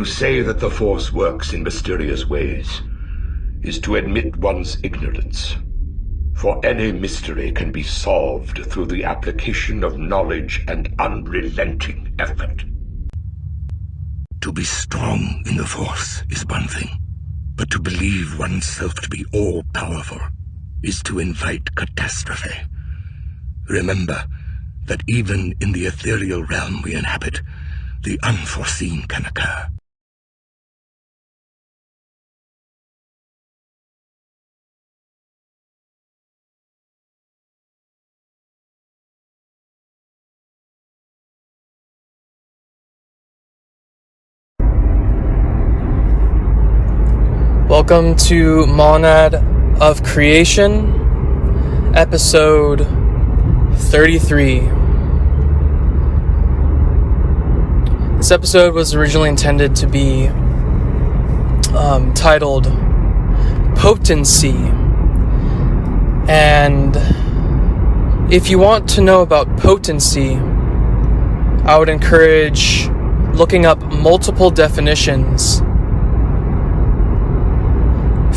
To say that the Force works in mysterious ways is to admit one's ignorance. For any mystery can be solved through the application of knowledge and unrelenting effort. To be strong in the Force is one thing, but to believe oneself to be all-powerful is to invite catastrophe. Remember that even in the ethereal realm we inhabit, the unforeseen can occur. Welcome to Monad of Creation, episode 33. This episode was originally intended to be titled Potency. And if you want to know about potency, I would encourage looking up multiple definitions,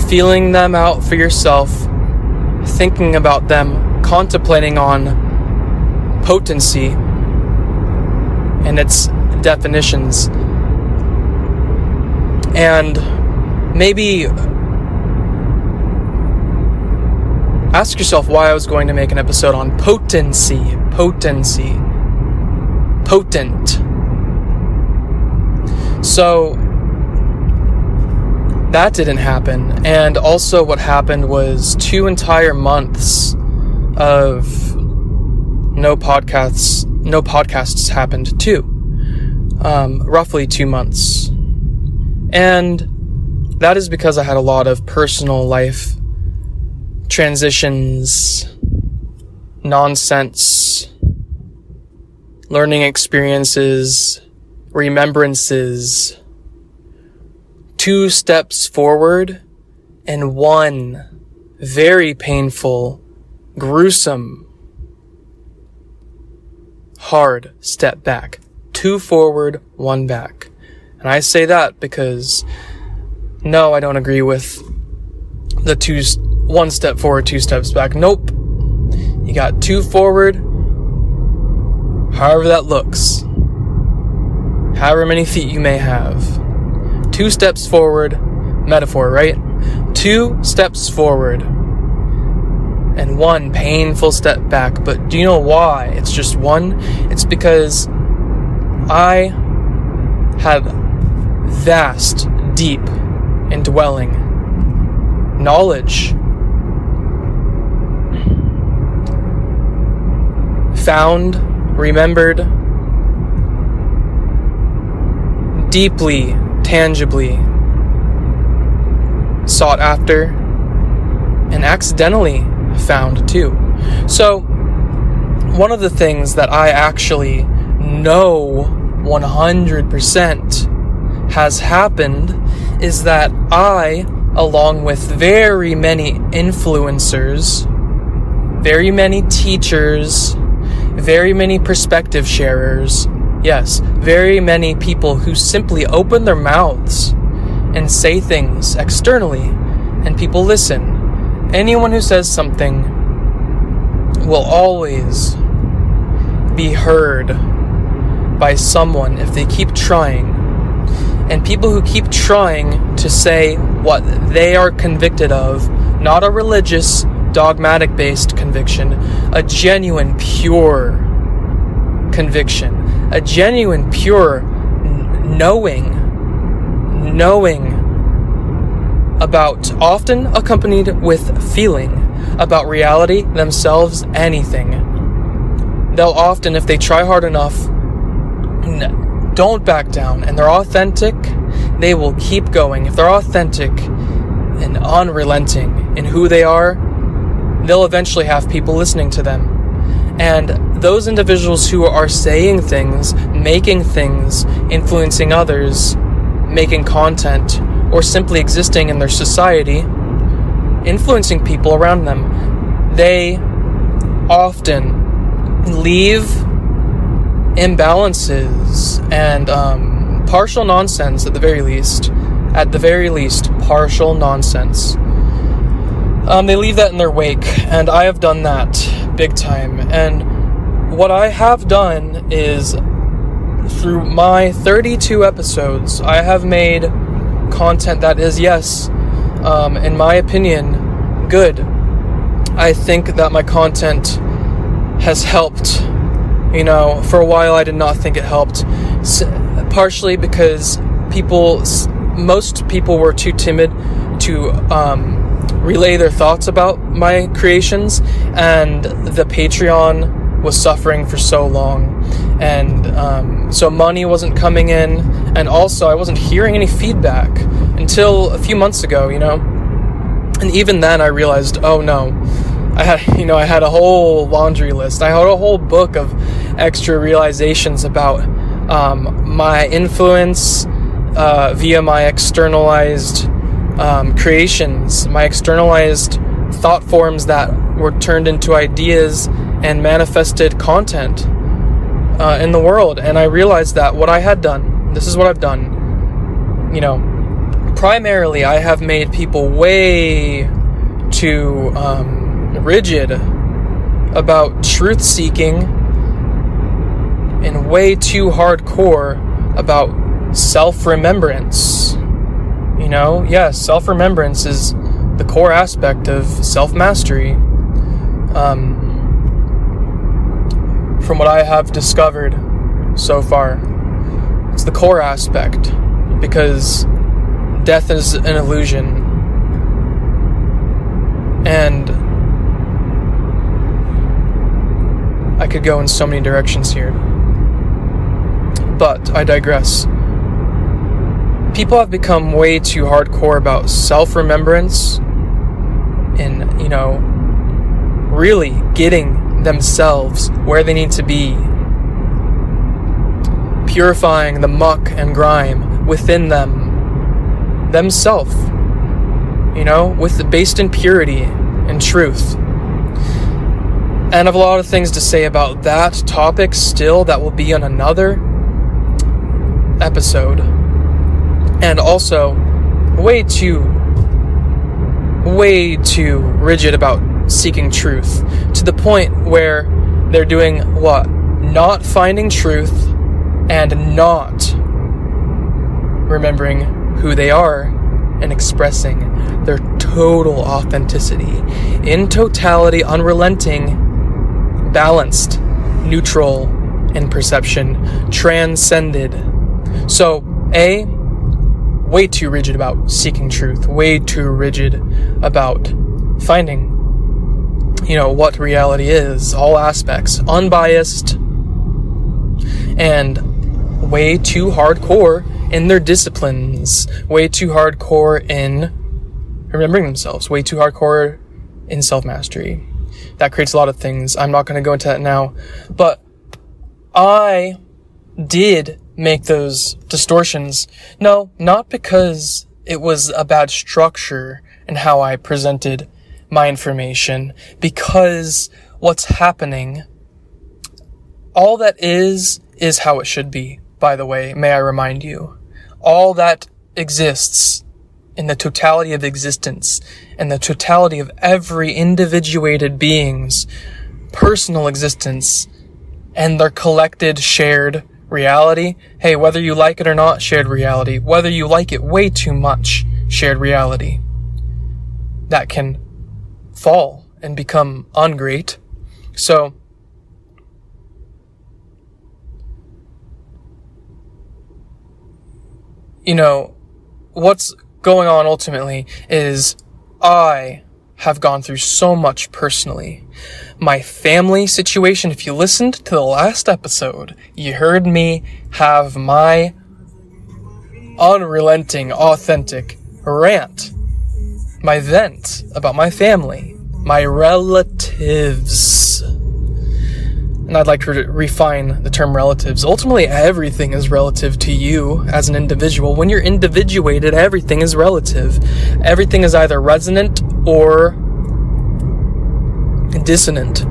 feeling them out for yourself, thinking about them, contemplating on potency and its definitions, and maybe ask yourself why I was going to make an episode on potency. Potent. So that didn't happen. And also what happened was 2 entire months of no podcasts happened too. Roughly 2 months. And that is because I had a lot of personal life transitions, nonsense, learning experiences, remembrances, 2 steps forward and 1 very painful, gruesome, hard step back. 2 forward, 1 back. And I say that because no, I don't agree with the 1 step forward, 2 steps back. Nope. You got 2 forward, however that looks. However many feet you may have. 2 steps forward, metaphor, right? 2 steps forward and 1 painful step back. But do you know why it's just 1? It's because I had vast, deep, indwelling knowledge, found, remembered, deeply, tangibly sought after, and accidentally found too. So one of the things that I actually know 100% has happened is that I, along with very many influencers, very many teachers, very many perspective sharers, yes, very many people who simply open their mouths and say things externally, and people listen. Anyone who says something will always be heard by someone if they keep trying. And people who keep trying to say what they are convicted of, not a religious, dogmatic-based conviction, a genuine, pure conviction, a genuine, pure knowing about, often accompanied with feeling, about reality, themselves, anything. They'll often, if they try hard enough, don't back down, and they're authentic, they will keep going. If they're authentic and unrelenting in who they are, they'll eventually have people listening to them. And those individuals who are saying things, making things, influencing others, making content, or simply existing in their society, influencing people around them, they often leave imbalances and partial nonsense at the very least. At the very least, partial nonsense. They leave that in their wake, and I have done that big time. And what I have done is, through my 32 episodes, I have made content that is, yes, in my opinion, good. I think that my content has helped. For a while I did not think it helped, partially because most people were too timid to relay their thoughts about my creations, and the Patreon was suffering for so long, and so money wasn't coming in, and also I wasn't hearing any feedback until a few months ago, and even then I realized, oh no, I had a whole laundry list. I had a whole book of extra realizations about my influence via my externalized creations, my externalized thought forms that were turned into ideas and manifested content in the world. And I realized that what I had done, this is what I've done, primarily I have made people way too rigid about truth seeking and way too hardcore about self-remembrance. Yes, self-remembrance is the core aspect of self-mastery. From what I have discovered so far, it's the core aspect, because death is an illusion. And I could go in so many directions here, but I digress. People have become way too hardcore about self-remembrance and, really getting themselves where they need to be, purifying the muck and grime within themselves, based in purity and truth. And I have a lot of things to say about that topic still that will be on another episode. And also, way too rigid about seeking truth, to the point where they're doing what? Not finding truth and not remembering who they are and expressing their total authenticity in totality, unrelenting, balanced, neutral in perception, transcended. So, way too rigid about seeking truth, way too rigid about finding, what reality is, all aspects, unbiased, and way too hardcore in their disciplines, way too hardcore in remembering themselves, way too hardcore in self-mastery. That creates a lot of things. I'm not going to go into that now, but I did make those distortions. No, not because it was a bad structure in how I presented my information, because what's happening, all that is how it should be, by the way, may I remind you. All that exists in the totality of existence, and the totality of every individuated being's personal existence, and their collected shared reality. Hey, whether you like it or not, shared reality. Whether you like it way too much, shared reality. That can fall and become ungreat. So, what's going on ultimately is I have gone through so much personally. My family situation, if you listened to the last episode, you heard me have my unrelenting, authentic rant, my vent about my family, my relatives. And I'd like to refine the term relatives. Ultimately, everything is relative to you as an individual. When you're individuated, everything is relative. Everything is either resonant or dissonant.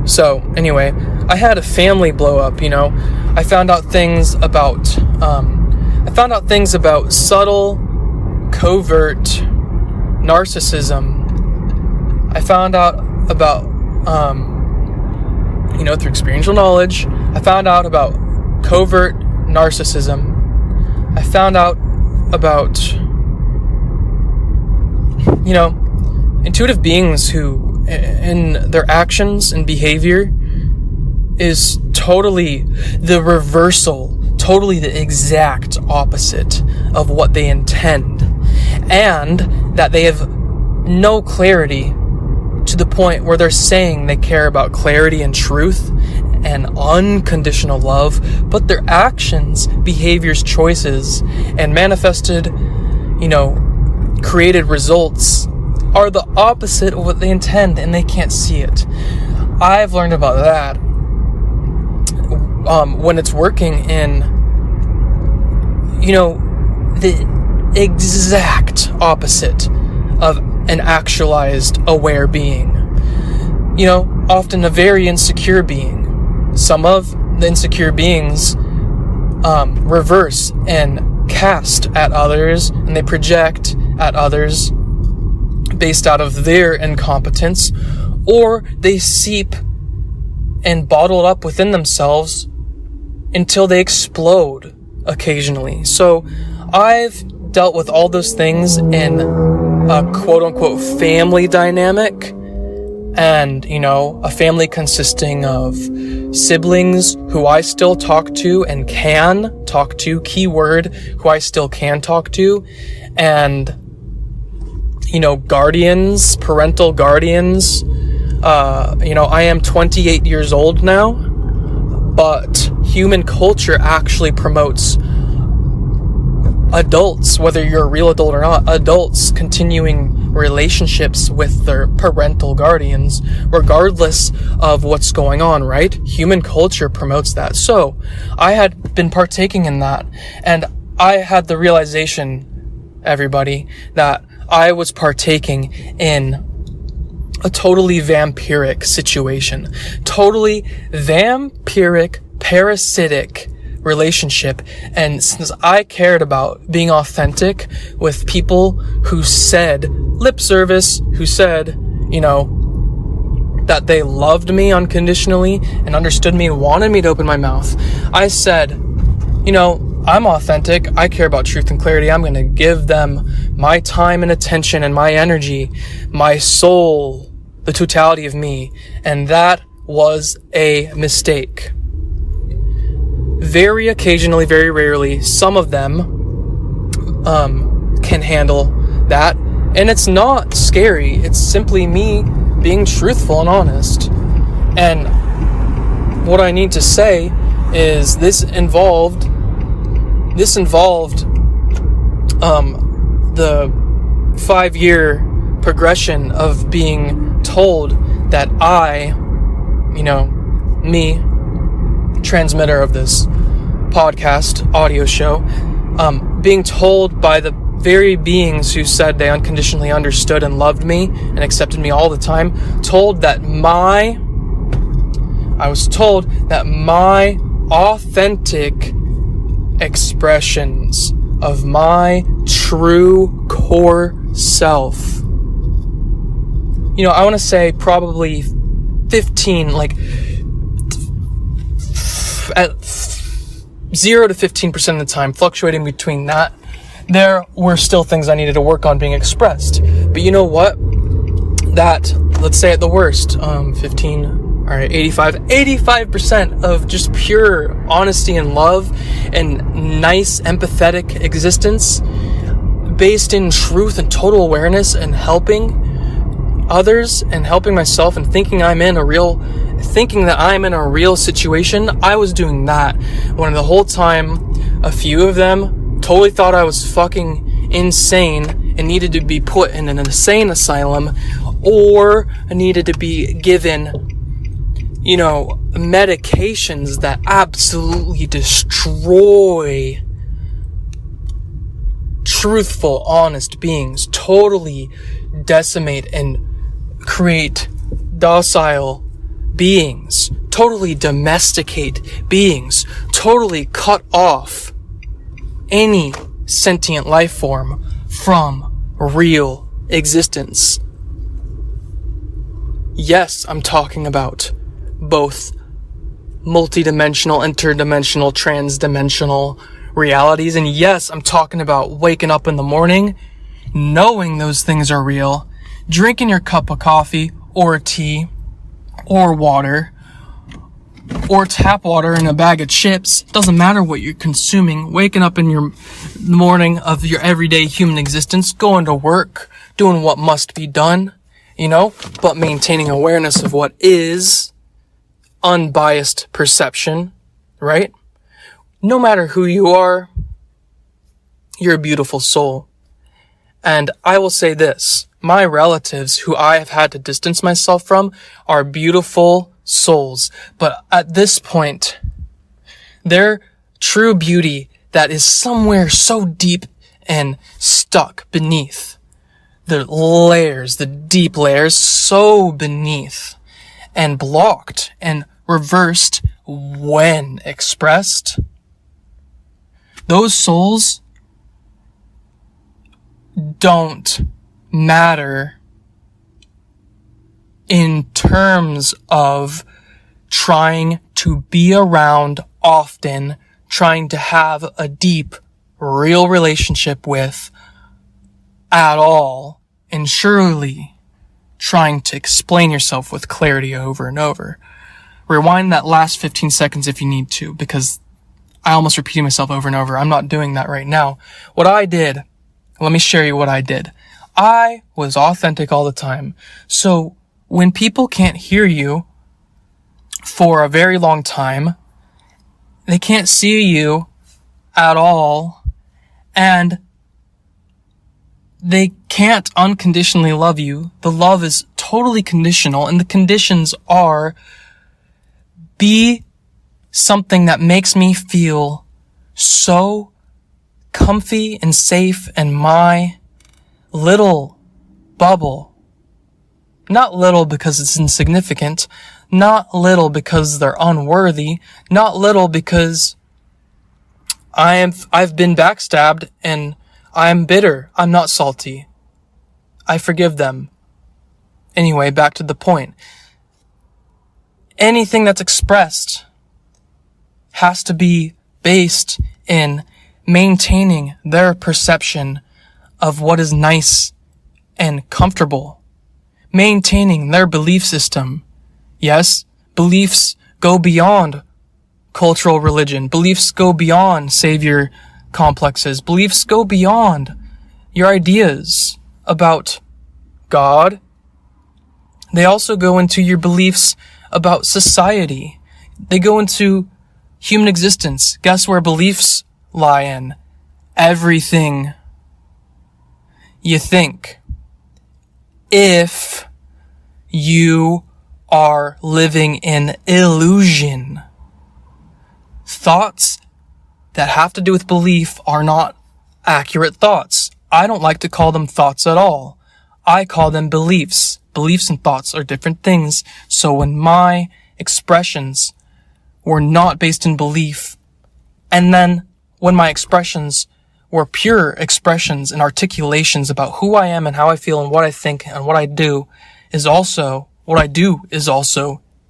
So, anyway, I had a family blow up, I found out things about I found out things about subtle, covert narcissism. I found out about, through experiential knowledge, I found out about covert narcissism. I found out about, intuitive beings who, in their actions and behavior, is totally the reversal, totally the exact opposite of what they intend. And that they have no clarity to the point where they're saying they care about clarity and truth and unconditional love, but their actions, behaviors, choices, and manifested, created results are the opposite of what they intend, and they can't see it. I've learned about that when it's working in, the exact opposite of an actualized, aware being. Often a very insecure being. Some of the insecure beings reverse and cast at others, and they project at others based out of their incompetence, or they seep and bottle it up within themselves until they explode occasionally. So I've dealt with all those things in a quote-unquote family dynamic, and a family consisting of siblings who I still talk to and can talk to, keyword, who I still can talk to, and guardians, parental guardians. I am 28 years old now, but human culture actually promotes adults, whether you're a real adult or not, adults continuing relationships with their parental guardians, regardless of what's going on, right? Human culture promotes that. So I had been partaking in that, and I had the realization, everybody, that I was partaking in a totally vampiric situation, totally vampiric, parasitic relationship. And since I cared about being authentic with people who said lip service, who said, that they loved me unconditionally and understood me and wanted me to open my mouth, I said, I'm authentic. I care about truth and clarity. I'm going to give them my time and attention and my energy, my soul, the totality of me. And that was a mistake. Very occasionally, very rarely, some of them can handle that. And it's not scary. It's simply me being truthful and honest. And what I need to say is this involved the 5-year progression of being told that I, me, transmitter of this podcast, audio show, being told by the very beings who said they unconditionally understood and loved me and accepted me all the time, I was told that my authentic expressions of my true core self, I want to say probably 15, at 0 to 15% of the time, fluctuating between that, there were still things I needed to work on being expressed. But you know what? That, let's say at the worst, 85% of just pure honesty and love and nice, empathetic existence based in truth and total awareness and helping others and helping myself and thinking that I'm in a real situation. I was doing that when the whole time a few of them totally thought I was fucking insane and needed to be put in an insane asylum or needed to be given, medications that absolutely destroy truthful, honest beings, totally decimate and create docile beings, totally domesticate beings, totally cut off any sentient life form from real existence. Yes, I'm talking about both multidimensional, interdimensional, transdimensional realities. And yes, I'm talking about waking up in the morning, knowing those things are real, drinking your cup of coffee or tea or water or tap water in a bag of chips. Doesn't matter what you're consuming. Waking up in your morning of your everyday human existence, going to work, doing what must be done, but maintaining awareness of what is, unbiased perception, right? No matter who you are, you're a beautiful soul. And I will say this, my relatives who I have had to distance myself from are beautiful souls. But at this point, their true beauty that is somewhere so deep and stuck beneath the layers, the deep layers, so beneath and blocked and reversed when expressed, those souls don't matter in terms of trying to be around often, trying to have a deep, real relationship with at all, and surely trying to explain yourself with clarity over and over. Rewind that last 15 seconds if you need to, because I almost repeated myself over and over. I'm not doing that right now. What I did, let me share you what I did. I was authentic all the time. So when people can't hear you for a very long time, they can't see you at all, and they can't unconditionally love you. The love is totally conditional, and the conditions are: be something that makes me feel so comfy and safe in my little bubble. Not little because it's insignificant, not little because they're unworthy, not little because I've been backstabbed and I'm bitter. I'm not salty. I forgive them. Anyway, back to the point. Anything that's expressed has to be based in maintaining their perception of what is nice and comfortable. Maintaining their belief system. Yes, beliefs go beyond cultural religion. Beliefs go beyond savior complexes. Beliefs go beyond your ideas about God. They also go into your beliefs about society. They go into human existence. Guess where beliefs lie in? Everything you think. If you are living in illusion, thoughts that have to do with belief are not accurate thoughts. I don't like to call them thoughts at all. I call them beliefs. Beliefs and thoughts are different things. So when my expressions were not based in belief, and then when my expressions were pure expressions and articulations about who I am and how I feel and what I think and what I do is also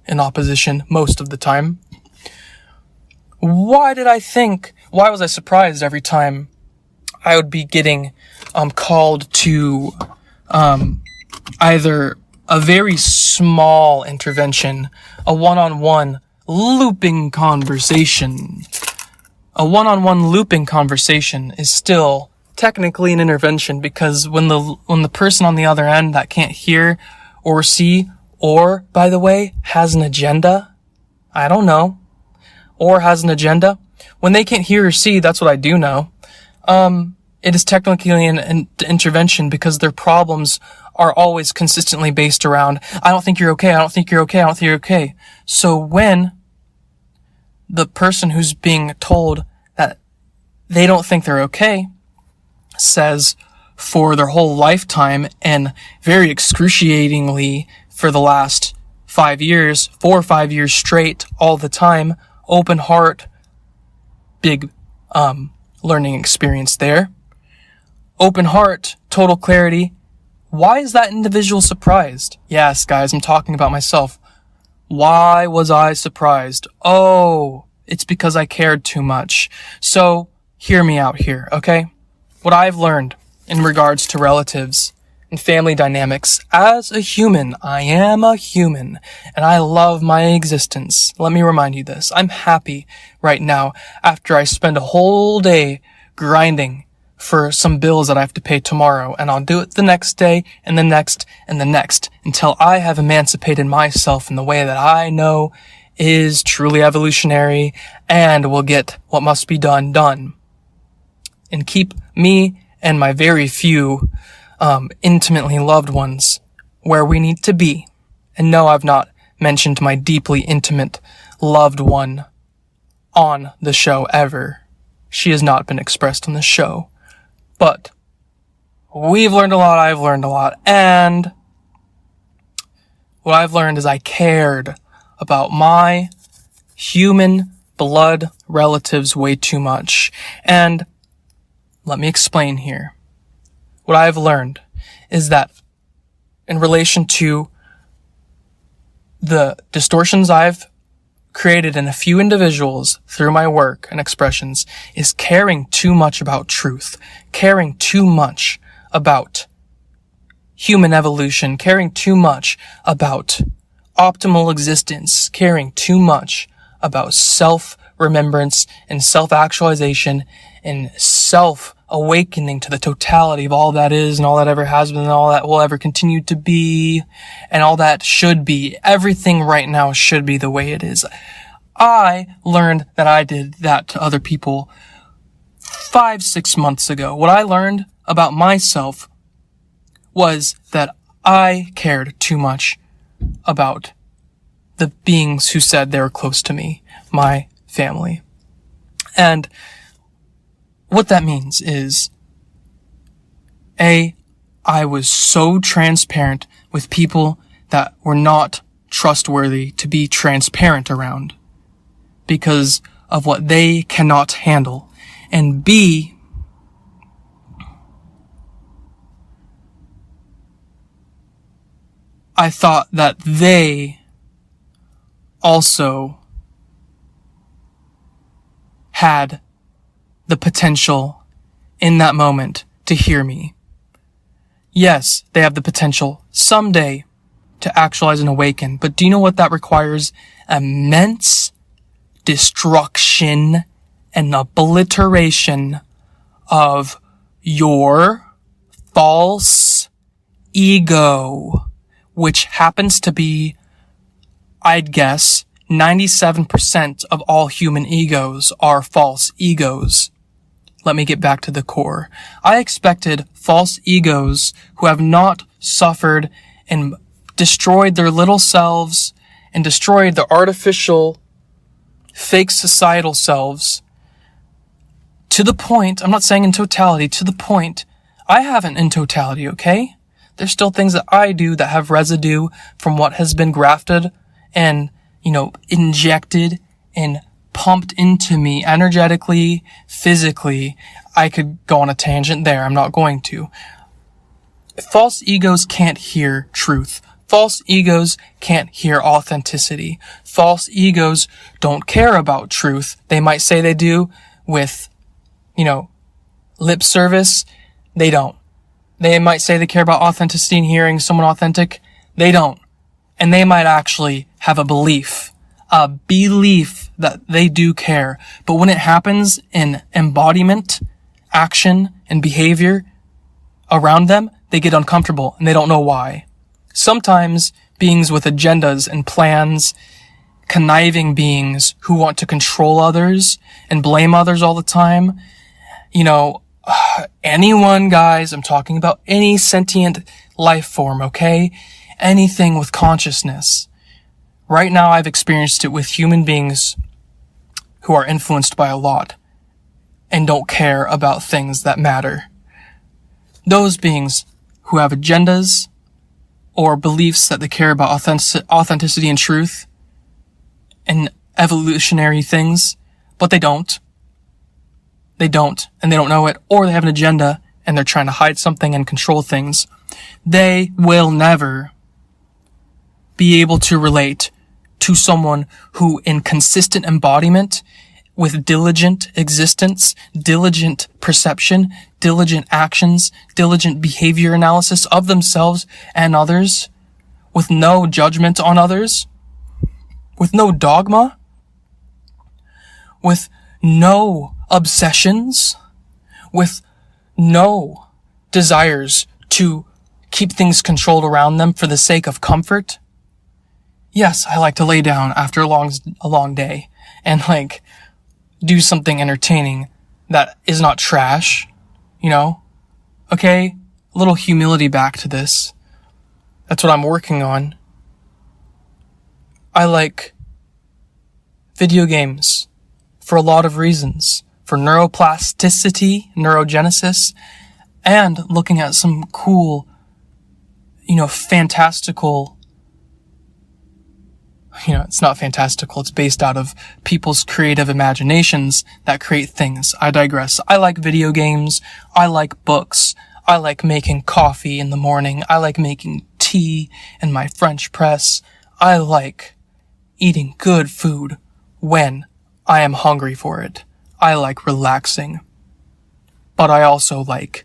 in opposition most of the time. Why was I surprised every time I would be getting called to either a very small intervention, a one-on-one looping conversation. A one-on-one looping conversation is still technically an intervention, because when the person on the other end that can't hear or see, or, by the way, has an agenda, I don't know, or has an agenda, when they can't hear or see, that's what I do know, it is technically an intervention, because their problems are always consistently based around, I don't think you're okay, I don't think you're okay, I don't think you're okay. So when the person who's being told that they don't think they're okay says for their whole lifetime and very excruciatingly for the last 4 or 5 years straight, all the time, open heart, big learning experience there. Open heart, total clarity. Why is that individual surprised? Yes, guys, I'm talking about myself. Why was I surprised? Oh, it's because I cared too much. So, hear me out here, okay? What I've learned in regards to relatives and family dynamics, as a human, I am a human, and I love my existence. Let me remind you this. I'm happy right now after I spend a whole day grinding for some bills that I have to pay tomorrow, and I'll do it the next day, and the next, and the next, until I have emancipated myself in the way that I know is truly evolutionary, and will get what must be done, and keep me and my very few, intimately loved ones where we need to be. And no, I've not mentioned my deeply intimate loved one on the show ever. She has not been expressed on the show. But we've learned a lot, I've learned a lot, and what I've learned is I cared about my human blood relatives way too much. And let me explain here. What I've learned is that in relation to the distortions I've created in a few individuals through my work and expressions is caring too much about truth, caring too much about human evolution, caring too much about optimal existence, caring too much about self-remembrance and self-actualization and self-awakening to the totality of all that is and all that ever has been and all that will ever continue to be and all that should be. Everything right now should be the way it is. I learned that I did that to other people 5-6 months ago. What I learned about myself was that I cared too much about the beings who said they were close to me, my family. And what that means is, I was so transparent with people that were not trustworthy to be transparent around because of what they cannot handle. And B, I thought that they also had the potential in that moment to hear me. Yes, they have the potential someday to actualize and awaken, but do you know what that requires? Immense destruction and obliteration of your false ego, which happens to be, I'd guess, 97% of all human egos are false egos. Let me get back to the core. I expected false egos who have not suffered and destroyed their little selves and destroyed their artificial, fake societal selves to the point, I'm not saying in totality, to the point, I haven't in totality, okay? There's still things that I do that have residue from what has been grafted and, injected and pumped into me energetically, physically. I could go on a tangent there. I'm not going to. False egos can't hear truth. False egos can't hear authenticity. False egos don't care about truth. They might say they do with, lip service. They don't. They might say they care about authenticity and hearing someone authentic. They don't. And they might actually have a belief that they do care. But when it happens in embodiment, action, and behavior around them, they get uncomfortable and they don't know why. Sometimes beings with agendas and plans, conniving beings who want to control others and blame others all the time, anyone, guys, I'm talking about any sentient life form, okay? Anything with consciousness. Right now, I've experienced it with human beings who are influenced by a lot and don't care about things that matter. Those beings who have agendas or beliefs that they care about authenticity and truth and evolutionary things, but they don't. they don't, and they don't know it, or they have an agenda and they're trying to hide something and control things, they will never be able to relate to someone who, in consistent embodiment, with diligent existence, diligent perception, diligent actions, diligent behavior analysis of themselves and others, with no judgment on others, with no dogma, with no obsessions, with no desires to keep things controlled around them for the sake of comfort. Yes, I like to lay down after a long day and do something entertaining that is not trash, Okay? A little humility back to this. That's what I'm working on. I like video games for a lot of reasons. For neuroplasticity, neurogenesis, and looking at some cool, fantastical, it's not fantastical, it's based out of people's creative imaginations that create things. I digress. I like video games. I like books. I like making coffee in the morning. I like making tea in my French press. I like eating good food when I am hungry for it. I like relaxing. But I also like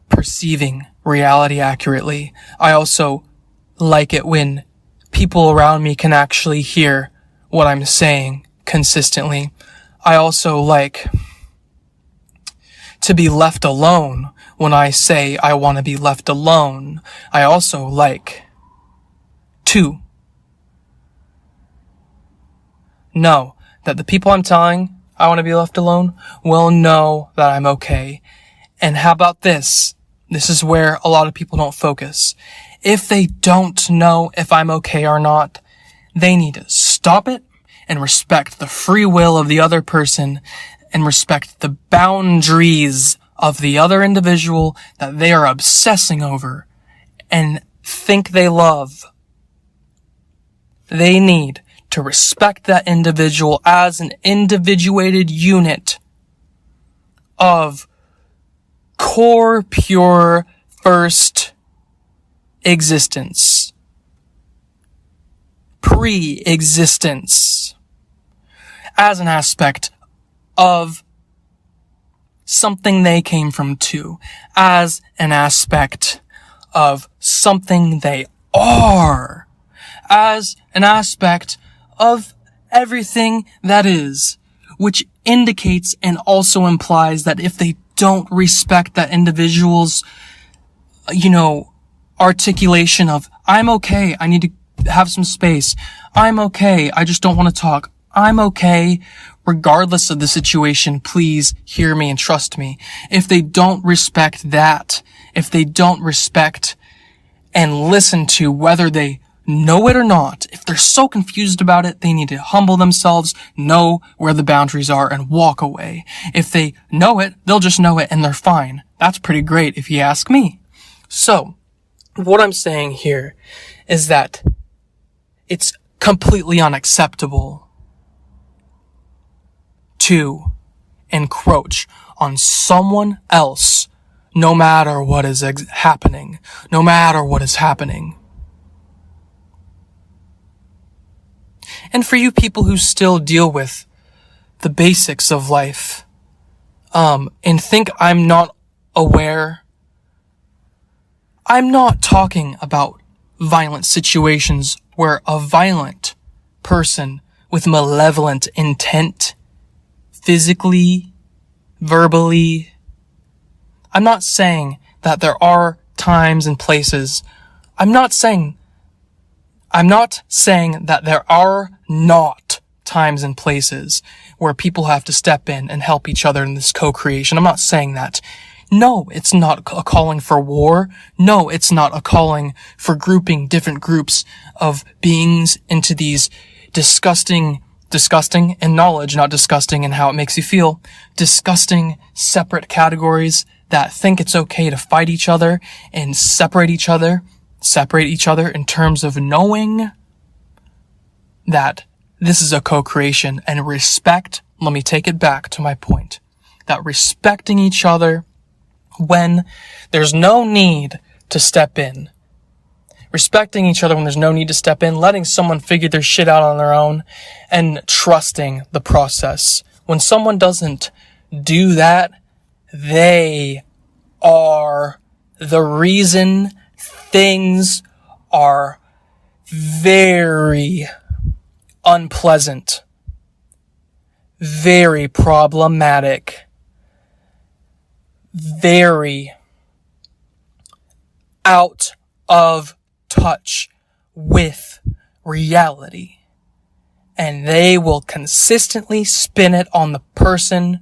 perceiving reality accurately. I also like it when people around me can actually hear what I'm saying consistently. I also like to be left alone when I say I want to be left alone. I also like to know that the people I'm telling I want to be left alone will know that I'm okay. And how about this? This is where a lot of people don't focus. If they don't know if I'm okay or not, they need to stop it and respect the free will of the other person and respect the boundaries of the other individual that they are obsessing over and think they love. They need to respect that individual as an individuated unit of core, pure, first existence. Pre-existence. As an aspect of something they came from too. As an aspect of something they are. As an aspect of everything that is. Which indicates and also implies that if they don't respect that individual's, articulation of, I'm okay, I need to have some space. I'm okay, I just don't want to talk. I'm okay, regardless of the situation, please hear me and trust me. If they don't respect that, if they don't respect and listen to whether they know it or not, if they're so confused about it, they need to humble themselves, know where the boundaries are, and walk away. If they know it, they'll just know it and they're fine. That's pretty great if you ask me. So, what I'm saying here is that it's completely unacceptable to encroach on someone else no matter what is happening. No matter what is happening. And for you people who still deal with the basics of life, and think I'm not aware, I'm not talking about violent situations where a violent person with malevolent intent, physically, verbally, I'm not saying that there are times and places, I'm not saying that there are not times and places where people have to step in and help each other in this co-creation. I'm not saying that. No, it's not a calling for war. No, it's not a calling for grouping different groups of beings into these disgusting in knowledge, not disgusting in how it makes you feel, disgusting separate categories that think it's okay to fight each other and separate each other in terms of knowing that this is a co-creation, and respect, let me take it back to my point, that respecting each other when there's no need to step in. Respecting each other when there's no need to step in, letting someone figure their shit out on their own, and trusting the process. When someone doesn't do that, they are the reason things are very unpleasant, very problematic, very out of touch with reality. And they will consistently spin it on the person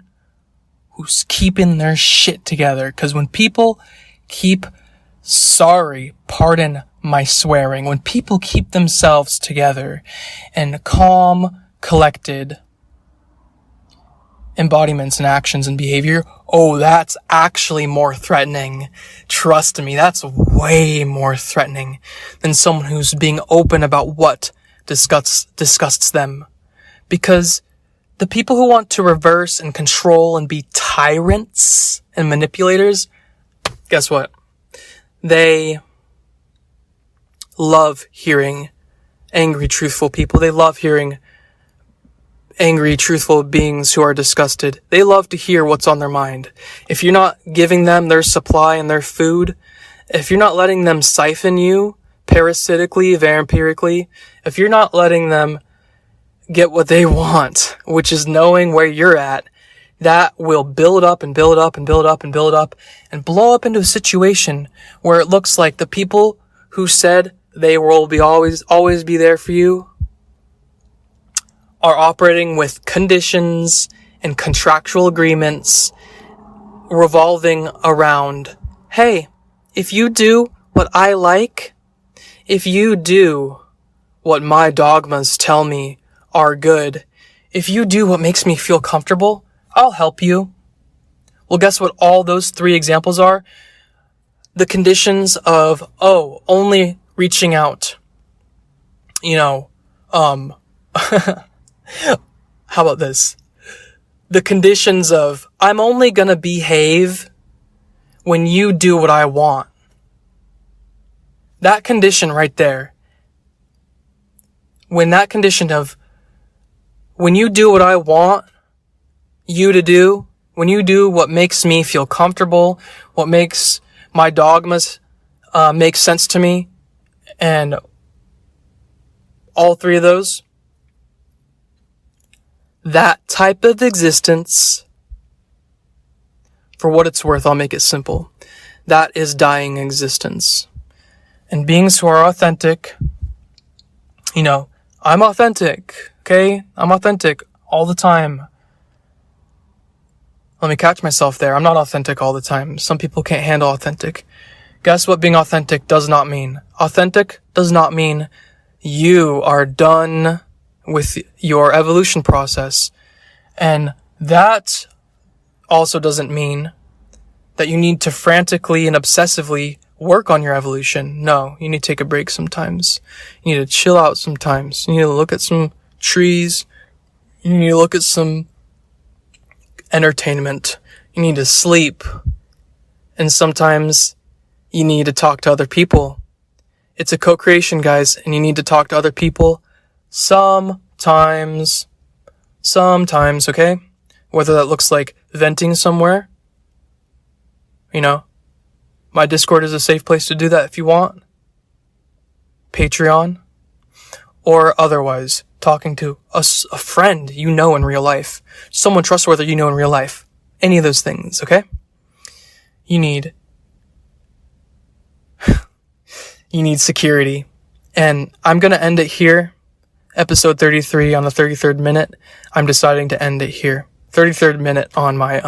who's keeping their shit together. Because when people pardon my swearing, when people keep themselves together and calm, collected embodiments and actions and behavior, oh, that's actually more threatening. Trust me, that's way more threatening than someone who's being open about what disgusts them. Because the people who want to reverse and control and be tyrants and manipulators, guess what? They love hearing angry, truthful people. They love hearing angry, truthful beings who are disgusted. They love to hear what's on their mind. If you're not giving them their supply and their food, if you're not letting them siphon you parasitically, vampirically, if you're not letting them get what they want, which is knowing where you're at, that will build up and build up and build up and build up and blow up into a situation where it looks like the people who said they will be always be there for you are operating with conditions and contractual agreements revolving around, hey, if you do what I like, if you do what my dogmas tell me are good, if you do what makes me feel comfortable, I'll help you. Well, guess what all those three examples are? The conditions of, only reaching out. How about this? The conditions of, I'm only gonna behave when you do what I want. That condition right there. When that condition of, when you do what I want you to do, when you do what makes me feel comfortable, what makes my dogmas make sense to me, and all three of those, that type of existence, for what it's worth, I'll make it simple. That is dying existence. And beings who are authentic, I'm authentic, okay? I'm authentic all the time. Let me catch myself there. I'm not authentic all the time. Some people can't handle authentic. Guess what being authentic does not mean? Authentic does not mean you are done with your evolution process. And that also doesn't mean that you need to frantically and obsessively work on your evolution. No, you need to take a break sometimes. You need to chill out sometimes. You need to look at some trees. You need to look at some entertainment. You need to sleep. And sometimes you need to talk to other people. It's a co-creation, guys, and you need to talk to other people sometimes, okay? Whether that looks like venting somewhere. My Discord is a safe place to do that if you want. Patreon. Or otherwise, talking to a friend in real life. Someone trustworthy in real life. Any of those things, okay? You need security. And I'm going to end it here. Episode 33 on the 33rd minute. I'm deciding to end it here. 33rd minute on my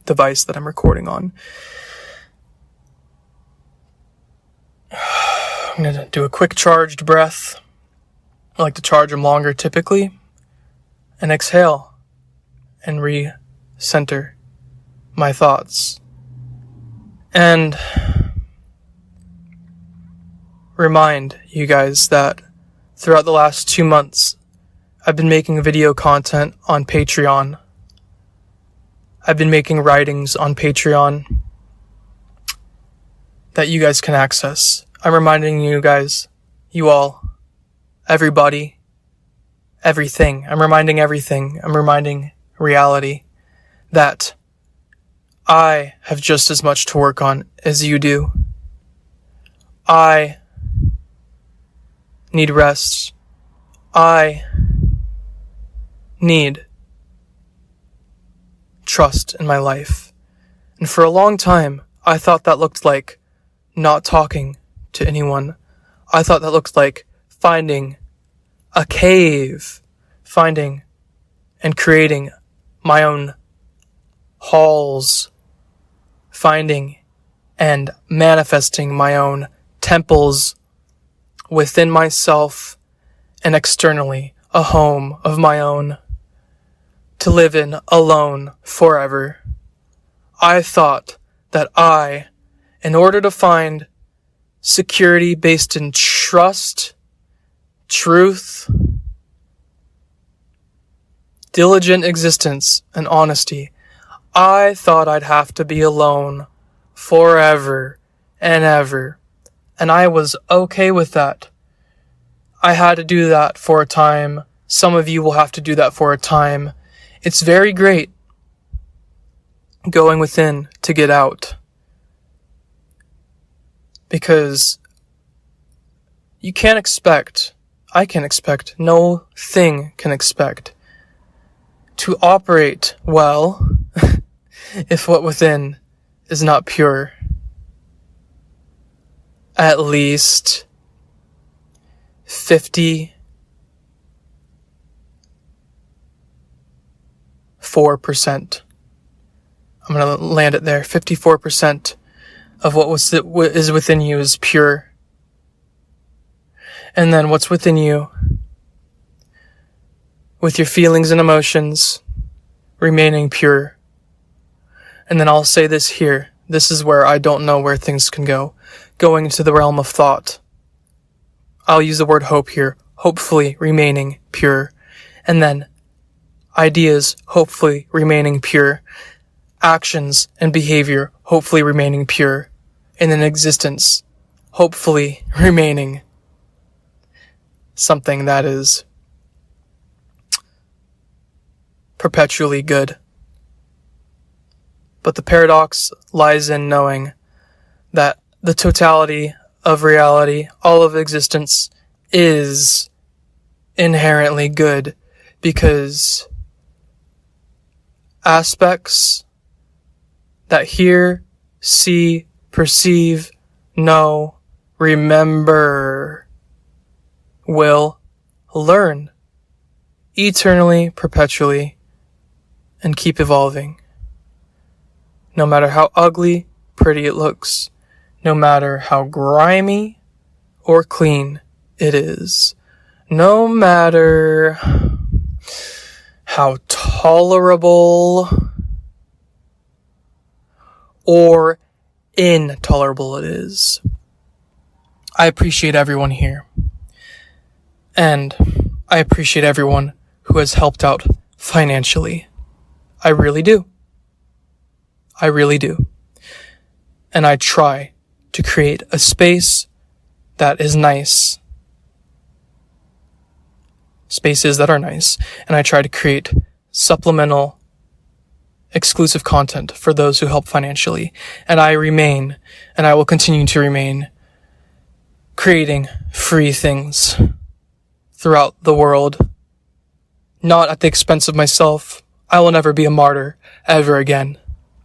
device that I'm recording on. I'm going to do a quick charged breath. I like to charge them longer typically. And exhale. And re-center my thoughts. And remind you guys that throughout the last 2 months, I've been making video content on Patreon. I've been making writings on Patreon that you guys can access. I'm reminding you guys, you all, everybody, everything. I'm reminding everything. I'm reminding reality that I have just as much to work on as you do. I need rest. I need trust in my life. And for a long time, I thought that looked like not talking to anyone. I thought that looked like finding a cave, finding and creating my own halls, finding and manifesting my own temples within myself and externally, a home of my own to live in alone forever. I thought that in order to find security based in trust, truth, diligent existence, and honesty, I thought I'd have to be alone forever and ever. And I was okay with that. I had to do that for a time. Some of you will have to do that for a time. It's very great going within to get out. Because I can't expect, no thing can expect to operate well if what within is not pure. At least 54%. I'm going to land it there. 54% of what is within you is pure. And then what's within you, with your feelings and emotions remaining pure. And then I'll say this here. This is where I don't know where things can go. Going into the realm of thought. I'll use the word hope here. Hopefully remaining pure. And then ideas hopefully remaining pure. Actions and behavior hopefully remaining pure. And then existence hopefully remaining something that is perpetually good. But the paradox lies in knowing that the totality of reality, all of existence, is inherently good, because aspects that hear, see, perceive, know, remember, will learn eternally, perpetually, and keep evolving. No matter how ugly, pretty it looks, no matter how grimy or clean it is, no matter how tolerable or intolerable it is. I appreciate everyone here. And I appreciate everyone who has helped out financially. I really do. I really do. And I try to create a space that is nice. Spaces that are nice. And I try to create supplemental, exclusive content for those who help financially. And I remain, and I will continue to remain, creating free things throughout the world. Not at the expense of myself. I will never be a martyr ever again.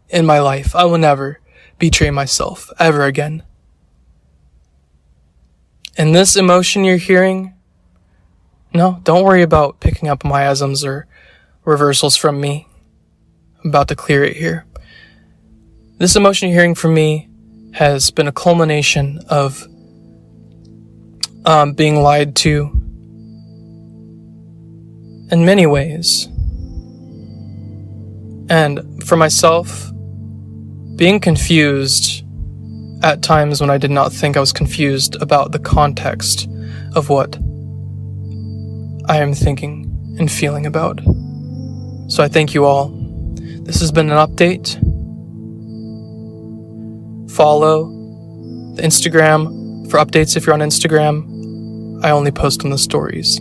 In my life, I will never betray myself ever again. And this emotion you're hearing, no, don't worry about picking up miasms or reversals from me. I'm about to clear it here. This emotion you're hearing from me has been a culmination of being lied to in many ways. And for myself, being confused at times when I did not think I was confused about the context of what I am thinking and feeling about. So I thank you all. This has been an update. Follow the Instagram for updates if you're on Instagram. I only post on the stories.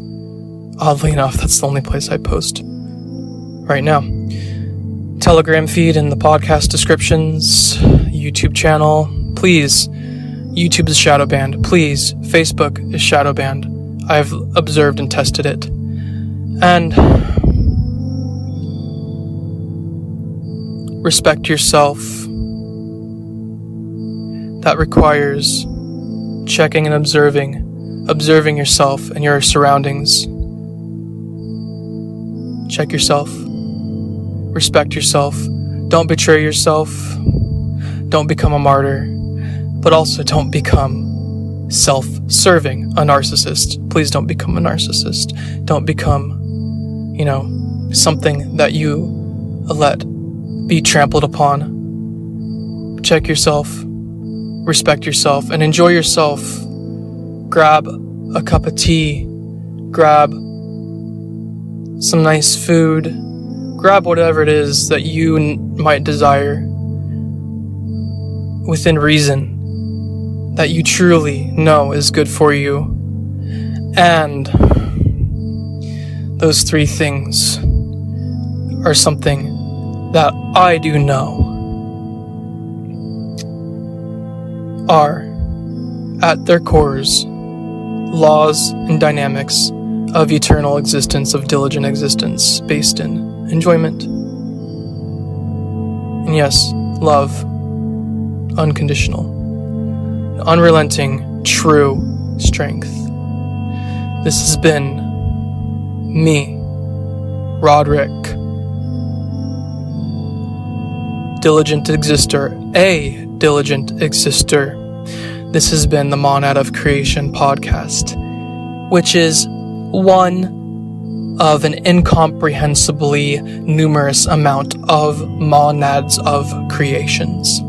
Oddly enough, that's the only place I post right now. Telegram feed in the podcast descriptions, YouTube channel. Please, YouTube is shadow banned. Please, Facebook is shadow banned. I've observed and tested it. And respect yourself. That requires checking and observing yourself and your surroundings. Check yourself. Respect yourself. Don't betray yourself. Don't become a martyr. But also don't become self-serving, a narcissist. Please don't become a narcissist. Don't become, something that you let be trampled upon. Check yourself. Respect yourself and enjoy yourself. Grab a cup of tea. Grab some nice food. Grab whatever it is that you might desire within reason, that you truly know is good for you. And those three things are something that I do know are, at their cores, laws and dynamics of eternal existence, of diligent existence, based in enjoyment. And yes, love, unconditional, unrelenting, true strength. This has been me, Roderick, diligent exister, a diligent exister. This has been the Monad of Creation podcast, which is one of an incomprehensibly numerous amount of monads of creations.